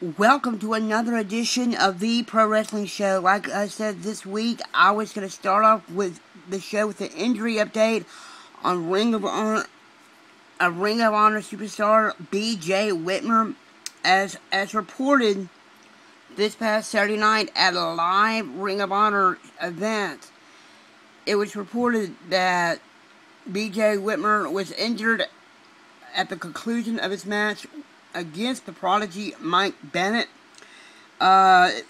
Welcome to another edition of the Pro Wrestling Show. Like I said this week, I was going to start off with the show with an injury update on Ring of Honor superstar B.J. Whitmer. As reported this past Saturday night at a live Ring of Honor event, it was reported that B.J. Whitmer was injured at the conclusion of his match against the Prodigy Mike Bennett. Has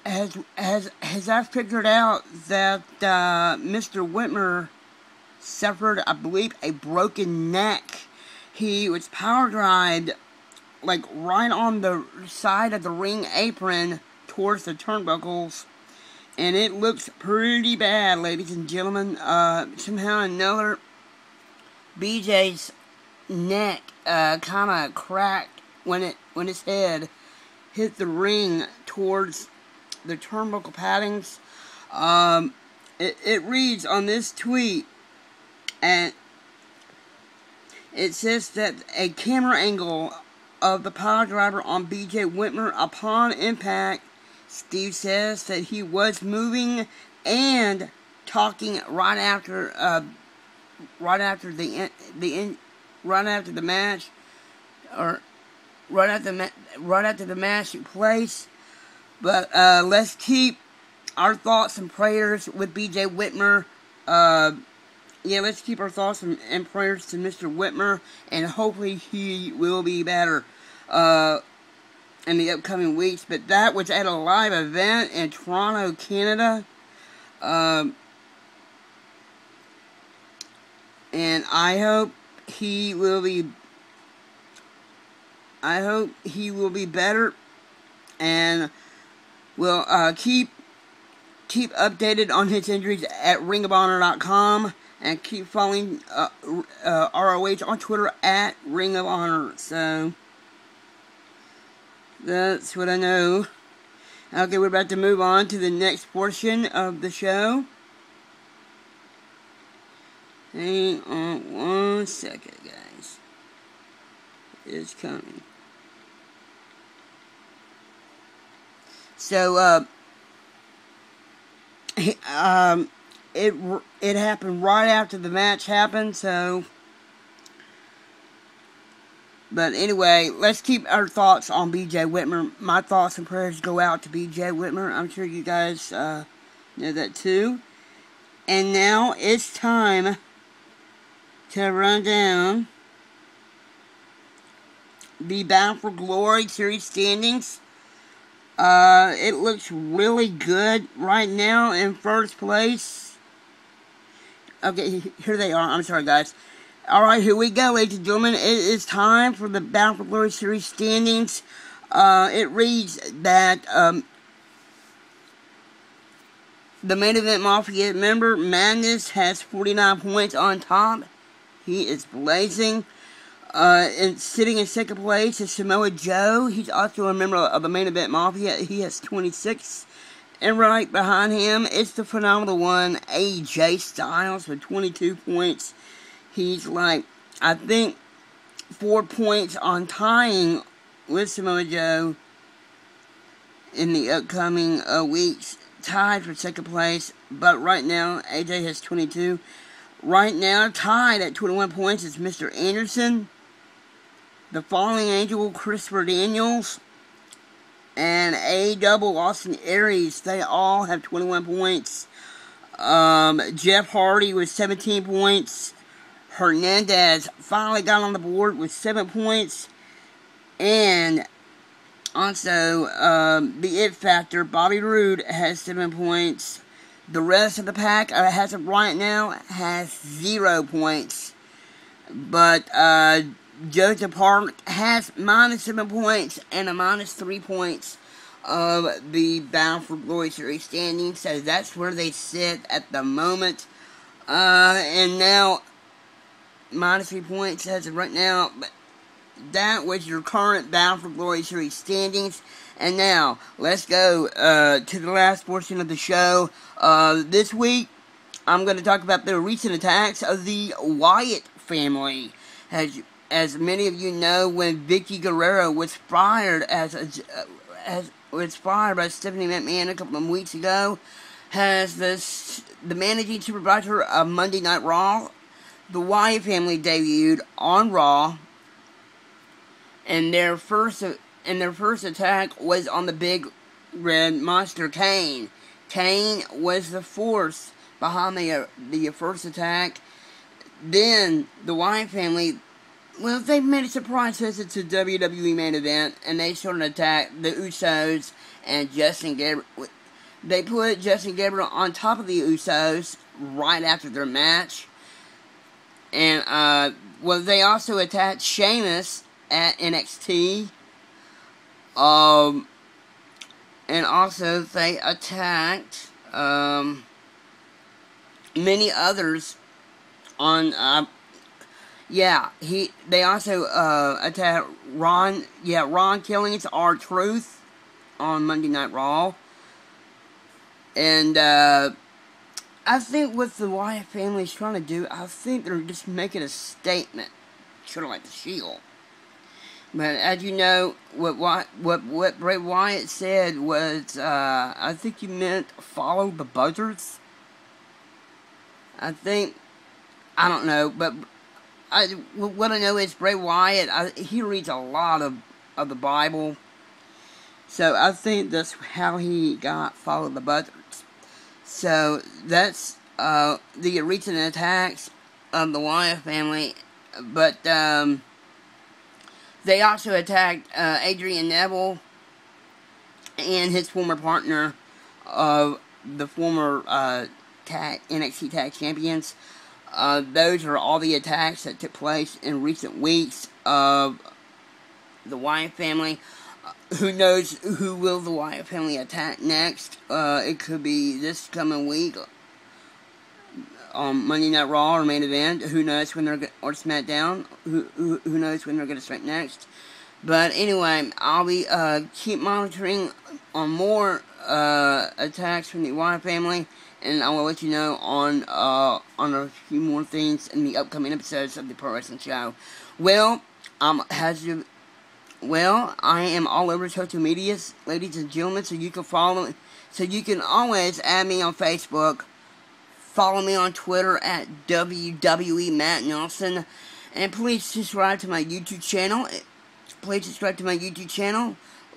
I figured out that Mr. Whitmer suffered, I believe, a broken neck. He was power drived like right on the side of the ring apron towards the turnbuckles, and it looks pretty bad, ladies and gentlemen. Somehow or another, BJ's neck kind of cracked when his head hit the ring towards the turnbuckle paddings. It reads on this tweet, and it says that a camera angle of the power driver on B.J. Whitmer upon impact, Steve says that he was moving and talking right after the match, or right after the match took place. But let's keep our thoughts and prayers with B.J. Whitmer. Let's keep our thoughts and prayers to Mr. Whitmer, and hopefully he will be better in the upcoming weeks. But that was at a live event in Toronto, Canada. And I hope he will be better, and we'll keep updated on his injuries at ringofhonor.com, and keep following ROH on Twitter at Ring of Honor. So that's what I know. Okay, we're about to move on to the next portion of the show. Hang on one second, guys. It's coming. So, it happened right after the match happened, so. But anyway, let's keep our thoughts on B.J. Whitmer. My thoughts and prayers go out to B.J. Whitmer. I'm sure you guys know that too. And now it's time to run down the Bound for Glory series standings. It looks really good right now in first place. Okay, here they are. I'm sorry, guys. Alright, here we go, ladies and gentlemen. It is time for the Bound for Glory series standings. It reads that the Main Event Mafia member, Madness, has 49 points on top. He is blazing. And sitting in second place is Samoa Joe. He's also a member of the Main Event Mafia. He has 26. And right behind him, it's the phenomenal one, AJ Styles, with 22 points. He's like, I think, 4 points on tying with Samoa Joe in the upcoming weeks. Tied for second place. But right now, AJ has 22. Right now, tied at 21 points is Mr. Anderson, the Falling Angel, Christopher Daniels, and A-Double, Austin Aries. They all have 21 points. Jeff Hardy with 17 points. Hernandez finally got on the board with 7 points. And also, the It Factor, Bobby Roode, has 7 points. The rest of the pack, as of right now, has 0 points. But Joseph Park has minus 7 points and a minus 3 points of the Bound for Glory series standing. So that's where they sit at the moment. And now, minus 3 points as of right now. But that was your current Bound for Glory series standings. And now, let's go to the last portion of the show. This week, I'm going to talk about the recent attacks of the Wyatt family. As as many of you know, when Vicky Guerrero was fired was fired by Stephanie McMahon a couple of weeks ago, has the managing supervisor of Monday Night Raw, the Wyatt family debuted on Raw, and their first attack was on the Big Red Monster, Kane. Kane was the force behind the first attack. Then the Wyatt family, well, they made a surprise visit to WWE main event, and they sort of attacked the Usos and Justin Gabriel. They put Justin Gabriel on top of the Usos right after their match. And, well, they also attacked Sheamus at NXT. And also they attacked, many others on, they also, attacked Ron Killings, R-Truth, on Monday Night Raw. And, I think what the Wyatt family is trying to do, I think they're just making a statement, sort of like the Shield. But as you know, what Bray Wyatt said was, I think he meant follow the buzzards. I don't know, but what I know is Bray Wyatt, he reads a lot of the Bible. So I think that's how he got follow the buzzards. So that's the recent attacks of the Wyatt family. But they also attacked Adrian Neville and his former partner of the former NXT Tag Champions. Those are all the attacks that took place in recent weeks of the Wyatt family. Who knows who will the Wyatt family attack next? It could be this coming week on Monday Night Raw or main event. Who knows when they're or SmackDown? Who knows when they're going to strike next? But anyway, I'll be keep monitoring on more attacks from the Wyatt family, and I will let you know on a few more things in the upcoming episodes of the Pro Wrestling Show. Well, I am all over social medias, ladies and gentlemen, so you can follow me. So you can always add me on Facebook. Follow me on Twitter at WWE Matt Nelson. And please subscribe to my YouTube channel.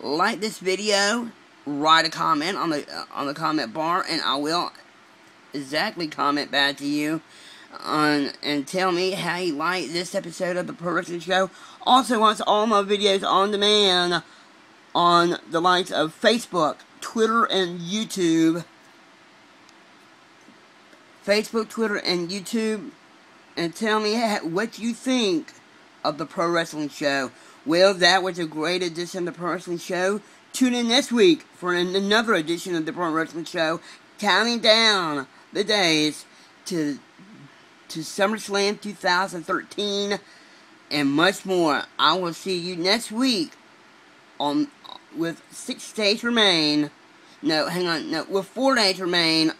Like this video. Write a comment on the comment bar, and I will exactly comment back to you and tell me how you like this episode of the Pro Wrestling Show. Also, watch all my videos on demand on the likes of Facebook, Twitter, and YouTube. Facebook, Twitter, and YouTube. And tell me what you think of the Pro Wrestling Show. Well, that was a great edition of the Pro Wrestling Show. Tune in next week for another edition of the Pro Wrestling Show, counting down the days to SummerSlam 2013 and much more. I will see you next week with 6 days remain. With 4 days remain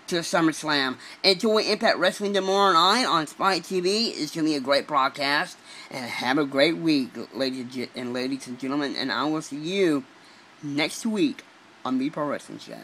to SummerSlam. Enjoy Impact Wrestling tomorrow night on Spike TV. It's going to be a great broadcast. And have a great week, ladies and gentlemen. And I will see you next week on the Pro Wrestling Show.